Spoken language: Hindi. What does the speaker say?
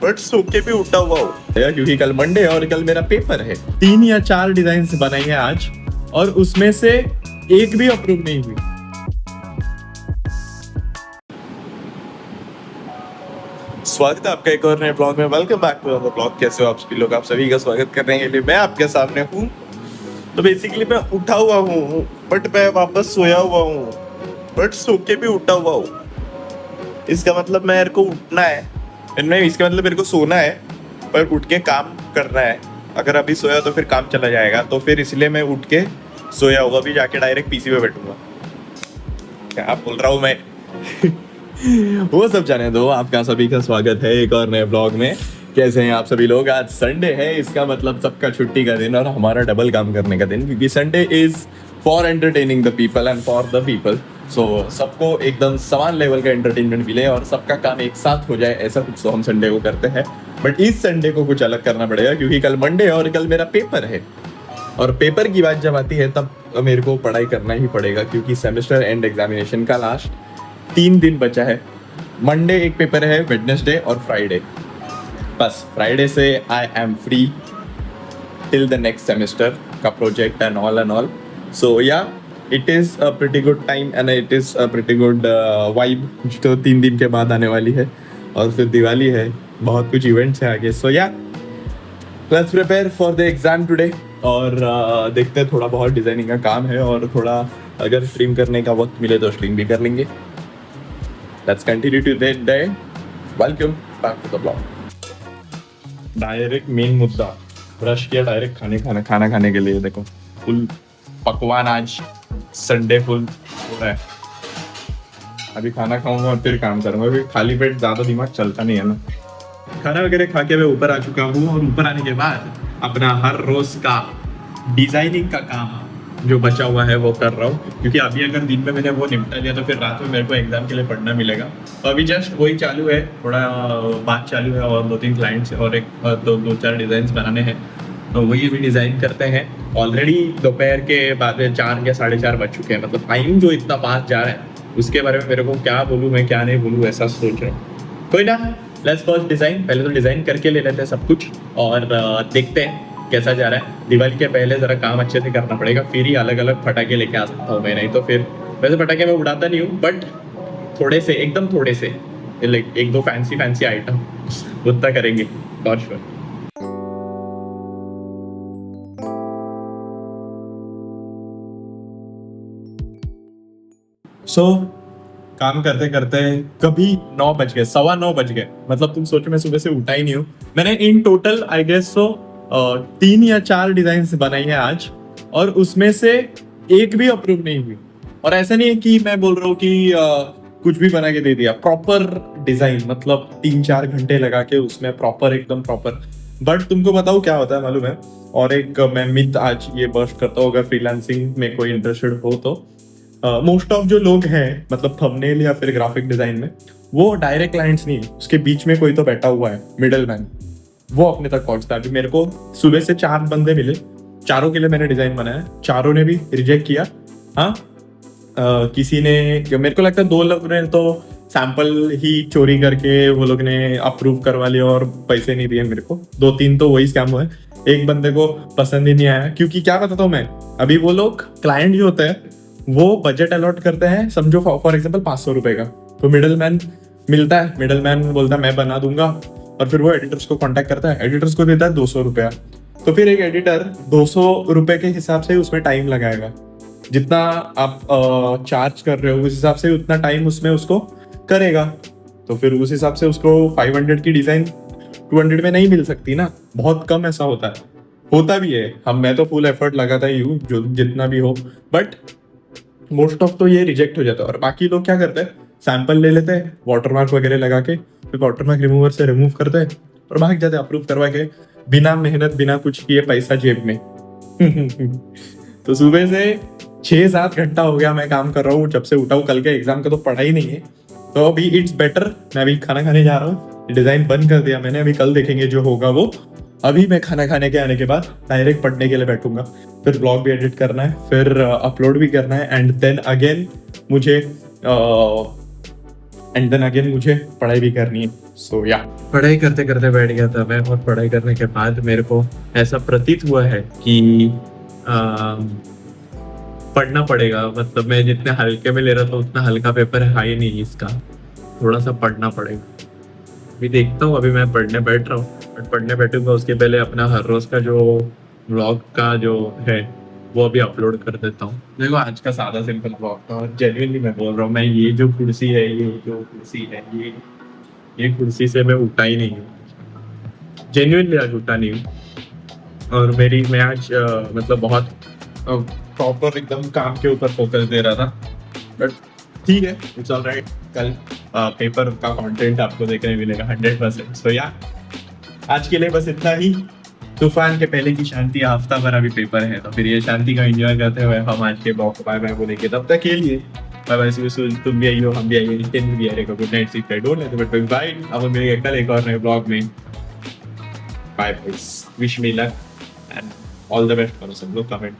बट सो के भी उठा हुआ हूँ क्योंकि कल मंडे और कल मेरा पेपर है। 3 या 4 डिजाइन बनाई है आज और उसमें से एक भी अप्रूव नहीं हुई। स्वागत है आपका एक और नए ब्लॉग में। Welcome back to the blog. कैसे हो आप सभी लोग? आप सभी का स्वागत करने के लिए मैं आपके सामने हूँ। तो बेसिकली मैं उठा हुआ हूँ बट मैं वापस सोया हुआ हूँ, बट सो के भी उठा हुआ हूँ। इसका मतलब मेरे को उठना है, इसका मतलब मेरे को सोना है पर उठ के काम करना है। अगर अभी सोया तो फिर काम चला जाएगा, तो फिर इसलिए मैं उठ के सोया होगा। अभी जाके डायरेक्ट पीसी पे बैठूंगा। क्या बोल रहा हूँ मैं? वो सब जाने दो। आपका सभी का स्वागत है एक और नए ब्लॉग में। कैसे हैं आप सभी लोग? आज संडे है, इसका मतलब सबका छुट्टी का दिन और हमारा डबल काम करने का दिन, क्योंकि Sunday is for entertaining the people and for the people. So सबको एकदम समान लेवल का एंटरटेनमेंट मिले और सबका काम एक साथ हो जाए, ऐसा कुछ तो हम संडे को करते हैं। बट इस संडे को कुछ अलग करना पड़ेगा क्योंकि कल मंडे और कल मेरा पेपर है। और पेपर की बात जब आती है तब मेरे को पढ़ाई करना ही पड़ेगा, क्योंकि सेमेस्टर एंड एग्जामिनेशन का लास्ट 3 दिन बचा है। मंडे एक पेपर है, वेडनेसडे और फ्राइडे। बस फ्राइडे से I am free till the next semester का प्रोजेक्ट एंड ऑल। सो या it is a pretty good time and it is a pretty good vibe जो 3 दिन के बाद आने वाली है। और फिर दिवाली है, बहुत कुछ इवेंट्स है आगे। सो या let's prepare for the exam today. और देखते हैं, थोड़ा बहुत डिजाइनिंग का काम है और थोड़ा अगर स्ट्रीम करने का वक्त मिले तो स्ट्रीम भी कर लेंगे। Let's continue to that day. Welcome back to the blog. Direct main मुद्दा, ब्रश किया डायरेक्ट खाना खाने के लिए। देखो फुल पकवान, आज संडे फुल हो रहा है। अभी खाना खाऊंगा और फिर काम करूंगा। अभी खाली पेट ज्यादा दिमाग चलता नहीं है ना। खाना वगैरह खा के मैं ऊपर आ चुका हूँ और ऊपर आने के बाद अपना हर रोज का डिजाइनिंग का काम जो बचा हुआ है वो कर रहा हूँ, क्योंकि अभी अगर दिन में मैंने वो निपटा लिया तो फिर रात में मेरे को एग्जाम के लिए पढ़ना मिलेगा। तो अभी जस्ट वही चालू है, थोड़ा बात चालू है और 2-3 क्लाइंट्स और एक दो चार डिजाइन बनाने हैं, तो वही अभी डिजाइन करते हैं। ऑलरेडी दोपहर के बाद 4 या 4:30 बज चुके हैं। मतलब टाइम जो इतना फास्ट जा रहा है उसके बारे में मेरे को क्या बोलूँ मैं, क्या नहीं बोलूँ, ऐसा सोच रहा हूँ। कोई ना, लेट्स फर्स्ट डिजाइन। पहले तो डिजाइन करके ले लेते हैं सब कुछ और देखते हैं कैसा जा रहा है। दिवाली के पहले जरा काम अच्छे से करना पड़ेगा, फिर ही अलग अलग फटाके लेके आ सकता हूँ मैं। नहीं तो फिर वैसे फटाके मैं उड़ाता नहीं हूँ, बट थोड़े से, एकदम थोड़े से, लाइक 1-2 फैंसी आइटम उतना करेंगे फॉर श्योर। सो काम करते करते कभी 9 बज गए, 9:15 बज गए। मतलब तुम सोचो मैं सुबह से उठा ही नहीं हूँ। मैंने इन टोटल आई गेस 3 या 4 डिजाइन बनाई है आज और उसमें से एक भी अप्रूव नहीं हुई। और ऐसा नहीं है कि मैं बोल रहा हूँ कि कुछ भी बना के दे दिया। प्रॉपर डिजाइन, मतलब 3-4 घंटे लगा के उसमें प्रॉपर, एकदम प्रॉपर। बट तुमको बताऊँ क्या होता है मालूम है? और एक मैं मिथ आज ये बर्स्ट करता हूँ, अगर फ्रीलांसिंग में कोई इंटरेस्टेड हो तो मोस्ट ऑफ जो लोग हैं, मतलब थंबनेल या फिर ग्राफिक डिजाइन में, वो डायरेक्ट क्लाइंट्स नहीं है, उसके बीच में कोई तो बैठा हुआ है, मिडल मैन। वो अपने तक पहुंचता है। अभी मेरे को सुबह से 4 बंदे मिले, चारों के लिए मैंने डिजाइन बनाया, चारों ने भी रिजेक्ट किया। हाँ, किसी ने, मेरे को लगता है 2 लोग ने तो सैंपल ही चोरी करके वो लोग ने अप्रूव करवा लिया और पैसे नहीं दिए मेरे को। 2-3 तो वही स्कैम हुआ है। एक बंदे को पसंद ही नहीं आया, क्योंकि क्या बताता हूँ मैं, अभी वो लोग क्लाइंट जो होते हैं वो बजट अलॉट करते हैं, समझो फॉर एग्जांपल 500 रुपए का। तो मिडल मैन मिलता है, मिडल मैन बोलता है मैं बना दूंगा, और फिर वो एडिटर्स को कांटेक्ट करता है, एडिटर्स को देता है 200 रुपया। तो फिर एक एडिटर 200 रुपए के हिसाब से उसमें टाइम लगाएगा, जितना आप चार्ज कर रहे हो उस हिसाब से उतना टाइम उसमें उसको करेगा। तो फिर उस हिसाब से उसको 500 की डिजाइन 200 में नहीं मिल सकती ना, बहुत कम ऐसा होता भी है। मैं तो फुल एफर्ट लगाता ही हूँ जो जितना भी हो, बट मोस्ट ऑफ तो ये रिजेक्ट हो जाता है। और बाकी लोग क्या करते हैं, सैंपल ले लेते हैं वाटरमार्क वगैरह लगा के, फिर वाटरमार्क रिमूवर से रिमूव करते हैं और भाग जाते हैं अप्रूव करवा के, बिना मेहनत बिना कुछ किए, पैसा जेब में। तो सुबह से 6-7 घंटा हो गया मैं काम कर रहा हूँ, जब से उठा हूँ। कल के एग्जाम का तो पढ़ा ही नहीं है, तो अभी इट्स बेटर। मैं अभी खाना खाने जा रहा हूँ, डिजाइन बंद कर दिया मैंने, अभी कल देखेंगे जो होगा वो। अभी मैं खाना खाने के आने के बाद डायरेक्ट पढ़ने के लिए बैठूंगा, फिर ब्लॉग भी एडिट करना है, फिर अपलोड भी करना है, एंड देन अगेन मुझे पढ़ाई भी करनी है। सो या पढ़ाई करते करते बैठ गया था मैं, और पढ़ाई करने के बाद मेरे को ऐसा प्रतीत हुआ है कि पढ़ना पड़ेगा। मतलब मैं जितने हल्के में ले रहा था उतना हल्का पेपर है ही नहीं इसका, थोड़ा सा पढ़ना पड़ेगा। अभी देखता हूँ, अभी मैं पढ़ने बैठ रहा हूँ, बट पढ़ने बैठूंगा उसके पहले अपना हर रोज का जो व्लॉग का जो है वो अभी अपलोड कर देता हूँ। देखो आज का सादा सिंपल व्लॉग था, और जेन्युइनली मैं बोल रहा हूँ, मैं ये जो कुर्सी है, ये जो कुर्सी है, ये कुर्सी से मैं उठा ही नहीं हूँ, जेन्युइनली आज उठा नहीं हूँ। और मैं आज मतलब बहुत प्रॉपर एकदम काम के ऊपर फोकस दे रहा था, बट ठीक है, इट्स ऑल राइट। कल पेपर का कंटेंट आपको देखने मिलेगा 100%। सो या आज के लिए बस इतना ही। तूफान के पहले की शांति, हफ्ता भर अभी पेपर है, तो फिर ये शांति का एंजॉय करते हुए हम आज के ब्लॉग को बाय बाय बोलेंगे। तब तक के लिए बाय बाय, तुम भी आइयो, हम भी आइए, नितिन भी आएगा। Good night, see don't let but bye. अब मिलेंगे कल एक और नए ब्लॉग में। Bye bye, wish me luck and all the best. करो सब लोग कमेंट